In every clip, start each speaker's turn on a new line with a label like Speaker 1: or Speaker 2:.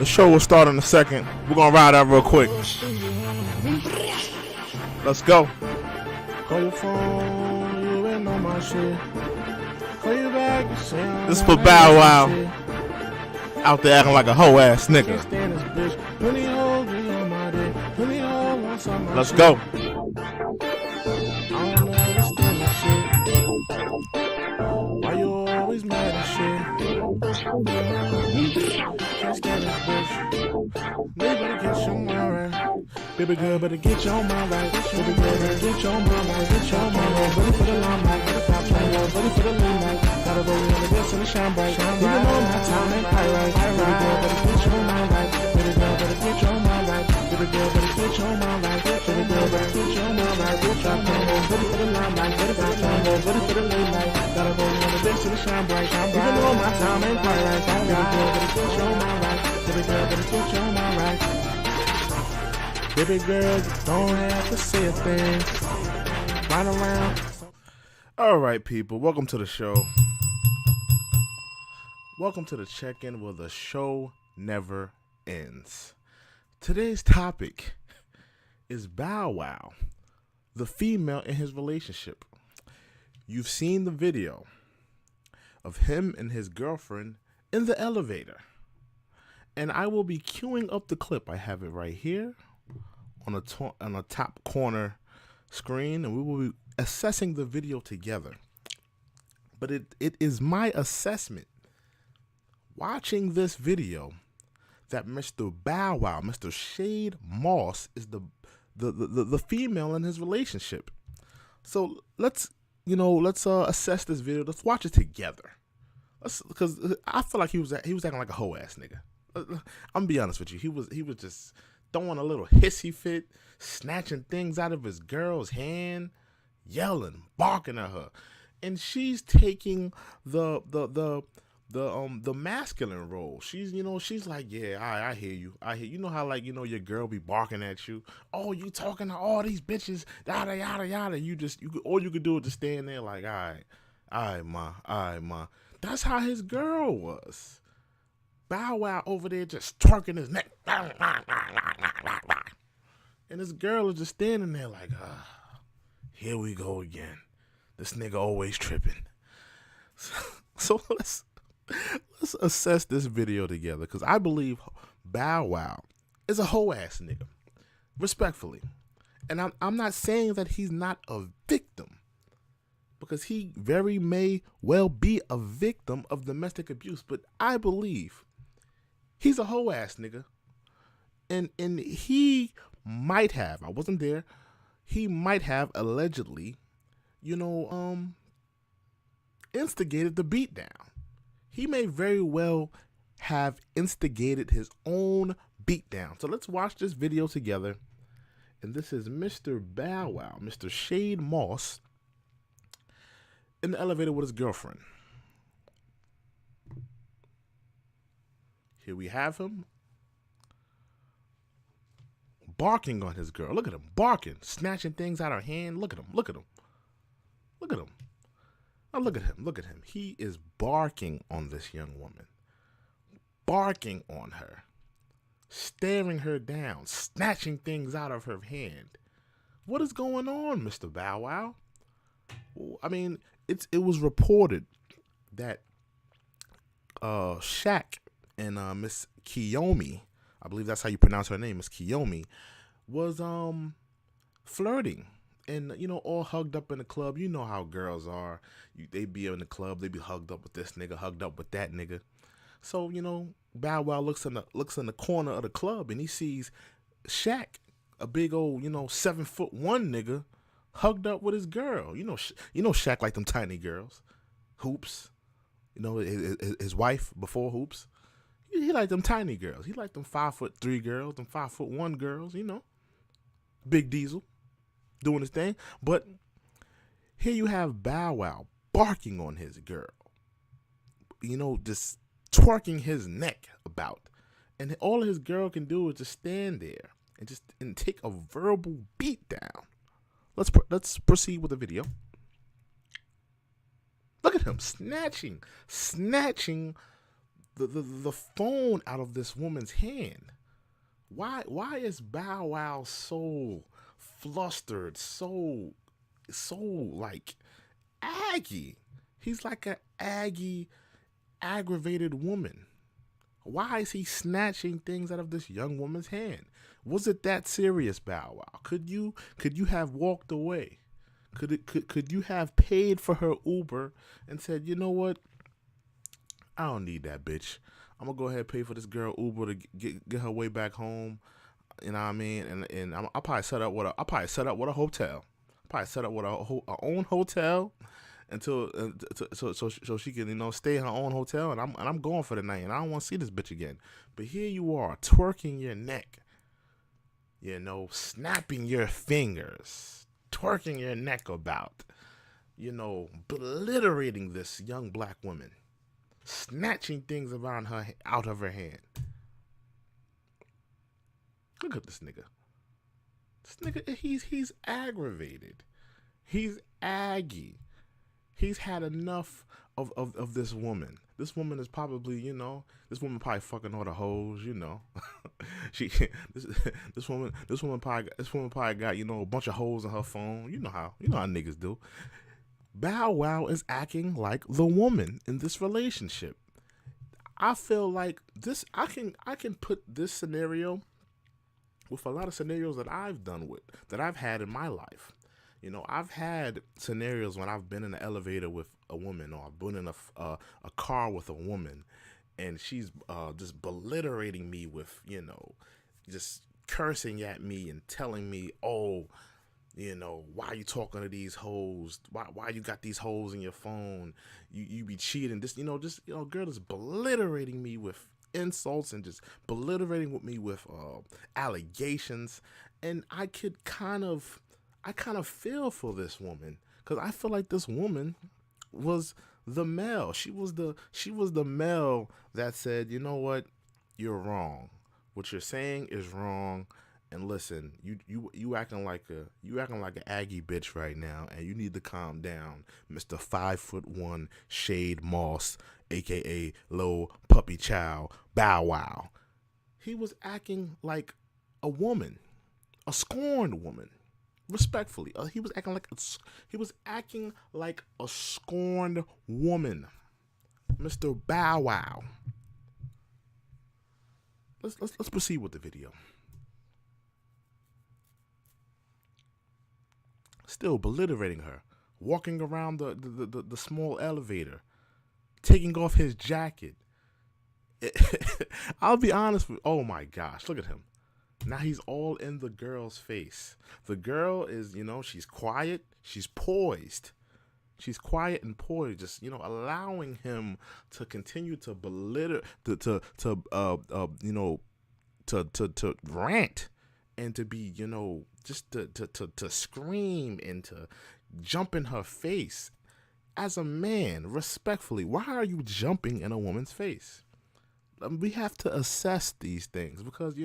Speaker 1: The show will start in a second. We're gonna ride out real quick. Let's go. Call your phone, you ain't on my shit. Call you back, this is for Bow Wow. Out there acting like a hoe ass nigga. Let's go. Why you always mad and shit? Can't stand this bitch. Maybe get your mind right. Baby girl, better get your mind right. Baby girl, better get your mind right. Get your mind right. Ready for the limelight, get the top shine light. Ready for the lean light. Gotta roll on the dance and the shine bright. Even though my time ain't quite right. Baby girl, better get your mind right. Baby girl, better get your mind right. Baby girl, better get your mind right. Baby girl, better get your mind right. Real trap come on, ready for the limelight, get the top shine light. Ready for the lean light. Gotta roll on the dance and the shine bright. Even though my time ain't quite right. Baby girl, better get your mind right. Baby girl, better get your mind right. Baby girl, you don't have to say a thing. Run around. All right, people, welcome to the show. Welcome to the check-in where the show never ends. Today's topic is Bow Wow, the female in his relationship. You've seen the video of him and his girlfriend in the elevator. And I will be queuing up the clip. I have it right here on a top corner screen, and we will be assessing the video together. But it is my assessment watching this video that Mr. Bow Wow, Mr. Shade Moss, is the female in his relationship. So let's assess this video. Let's watch it together. Because I feel like he was acting like a hoe ass nigga. I'm gonna be honest with you. He was just throwing a little hissy fit, snatching things out of his girl's hand, yelling, barking at her, and she's taking the masculine role. She's like, yeah, I hear you. You know how your girl be barking at you. Oh, you talking to all these bitches, yada yada yada. All you could do is just stand there like, all right, ma. That's how his girl was. Bow Wow over there just twerking his neck. And this girl is just standing there like, here we go again. This nigga always tripping. So let's assess this video together, because I believe Bow Wow is a hoe ass nigga, respectfully. And I'm not saying that he's not a victim, because he very may well be a victim of domestic abuse, but I believe he's a hoe ass nigga. And he might have, I wasn't there, he might have allegedly, instigated the beatdown. He may very well have instigated his own beatdown. So let's watch this video together. And this is Mr. Bow Wow, Mr. Shade Moss, in the elevator with his girlfriend. Here we have him barking on his girl. Look at him barking, snatching things out of her hand. Look at him. Now look at him. He is barking on this young woman, barking on her, staring her down, snatching things out of her hand. What is going on, Mr. Bow Wow? I mean, it was reported that Shaq and Miss Kiyomi, I believe that's how you pronounce her name, Miss Kiyomi, was flirting and all hugged up in the club. You know how girls are. They be in the club, they be hugged up with this nigga, hugged up with that nigga. So Bow Wow looks in the corner of the club and he sees Shaq, a big old 7'1" nigga, hugged up with his girl. Shaq like them tiny girls, Hoops. His wife before Hoops. He like them tiny girls. He like them 5'3" girls, them 5'1" girls. Big Diesel doing his thing. But here you have Bow Wow barking on his girl. Just twerking his neck about, and all his girl can do is just stand there and take a verbal beat down. Let's proceed with the video. Look at him snatching the phone out of this woman's hand. Why is Bow Wow so flustered, so like aggy? He's like an aggy, aggravated woman. Why is he snatching things out of this young woman's hand? Was it that serious, Bow Wow? Could you have walked away? Could you have paid for her Uber and said, you know what? I don't need that bitch. I'm gonna go ahead and pay for this girl Uber to get her way back home. You know what I mean? And I'll probably set up with a hotel. Probably set up with a own hotel until so she can stay in her own hotel, and I'm going for the night, and I don't want to see this bitch again. But here you are twerking your neck, snapping your fingers, twerking your neck about, obliterating this young black woman, snatching things around her out of her hand. Look at this nigga. This nigga, he's aggravated. He's aggy. He's had enough of this woman. This woman is probably, this woman probably fucking all the hoes, she this woman probably got, a bunch of hoes in her phone. You know how niggas do. Bow Wow is acting like the woman in this relationship. I feel like this I can put this scenario with a lot of scenarios that I've had in my life. I've had scenarios when I've been in an elevator with a woman, or I've been in a car with a woman, and she's just belittling me with, just cursing at me and telling me, oh, why you talking to these hoes? Why you got these hoes in your phone? You be cheating. Girl is belittling me with insults and just belittling with me with allegations, and I kind of feel for this woman, because I feel like this woman was the male. She was the male that said, you know what, you're wrong. What you're saying is wrong. And listen, you acting like an Aggie bitch right now, and you need to calm down, Mr. 5'1" Shade Moss, aka Low Puppy Chow Bow Wow. He was acting like a woman, a scorned woman. Respectfully, he was acting like a scorned woman, Mr. Bow Wow. Let's proceed with the video. Still belittling her, walking around the small elevator, taking off his jacket. I'll be honest with you. Oh my gosh, look at him. Now he's all in the girl's face. The girl is, she's quiet, she's poised. She's quiet and poised, just, allowing him to continue to belittle, to rant, and to be, just to scream and to jump in her face. As a man, respectfully, why are you jumping in a woman's face? We have to assess these things, because,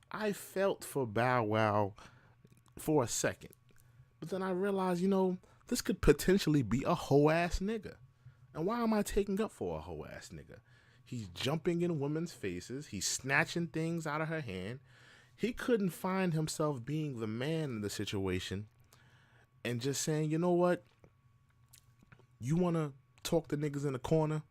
Speaker 1: I felt for Bow Wow for a second. But then I realized, this could potentially be a hoe-ass nigga. And why am I taking up for a hoe-ass nigga? He's jumping in women's faces. He's snatching things out of her hand. He couldn't find himself being the man in the situation and just saying, you know what? You want to talk to niggas in the corner?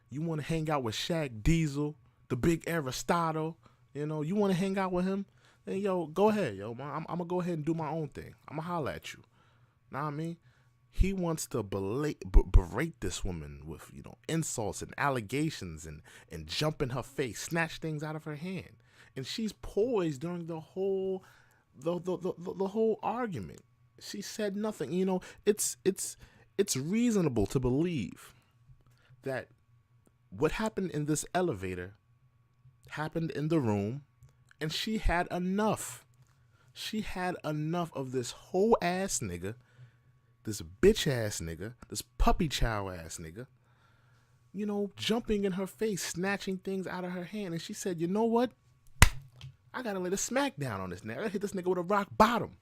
Speaker 1: You want to hang out with Shaq Diesel, the big Aristotle? You want to hang out with him? Then, go ahead, I'm going to go ahead and do my own thing. I'm going to holler at you. Know what I mean? He wants to berate this woman with, insults and allegations and jump in her face, snatch things out of her hand. And she's poised during the whole argument. She said nothing. It's reasonable to believe that what happened in this elevator happened in the room, and she had enough. She had enough of this whole ass nigga, this bitch ass nigga, this puppy chow ass nigga, jumping in her face, snatching things out of her hand. And she said, you know what? I gotta lay the smack down on this nigga. I gotta hit this nigga with a rock bottom,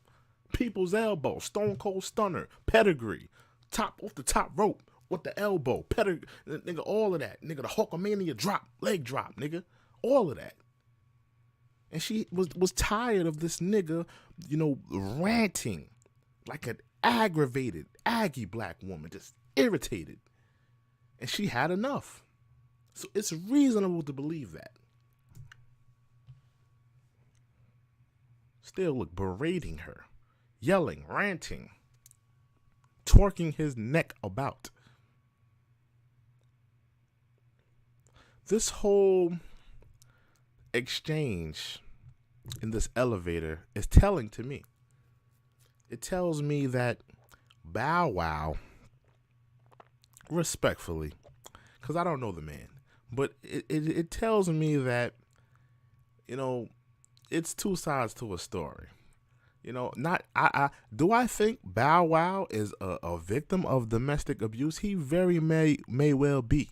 Speaker 1: people's elbow, stone cold stunner, pedigree, off the top rope, with the elbow, nigga, all of that. Nigga, the Hulkamania drop, leg drop, nigga. All of that. And she was tired of this nigga, ranting like an aggravated, aggy black woman, just irritated. And she had enough. So it's reasonable to believe that. Still, look, berating her, yelling, ranting, twerking his neck about. This whole exchange in this elevator is telling to me. It tells me that Bow Wow, respectfully, because I don't know the man, but it tells me that, it's two sides to a story. Do I think Bow Wow is a victim of domestic abuse? He very may well be.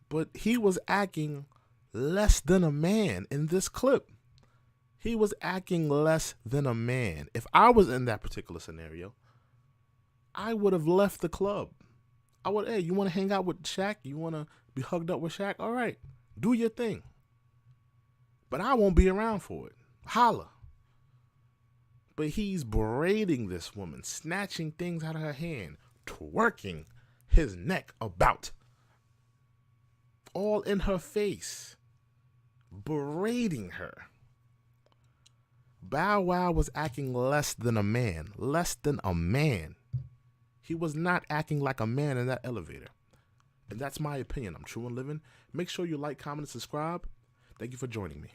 Speaker 1: But he was acting less than a man in this clip. He was acting less than a man. If I was in that particular scenario, I would have left the club. Hey, you want to hang out with Shaq? You want to be hugged up with Shaq? All right, do your thing. But I won't be around for it. Holla. But he's berating this woman, snatching things out of her hand, twerking his neck about. All in her face. Berating her. Bow Wow was acting less than a man. Less than a man. He was not acting like a man in that elevator. And that's my opinion. I'm true and living. Make sure you like, comment, and subscribe. Thank you for joining me.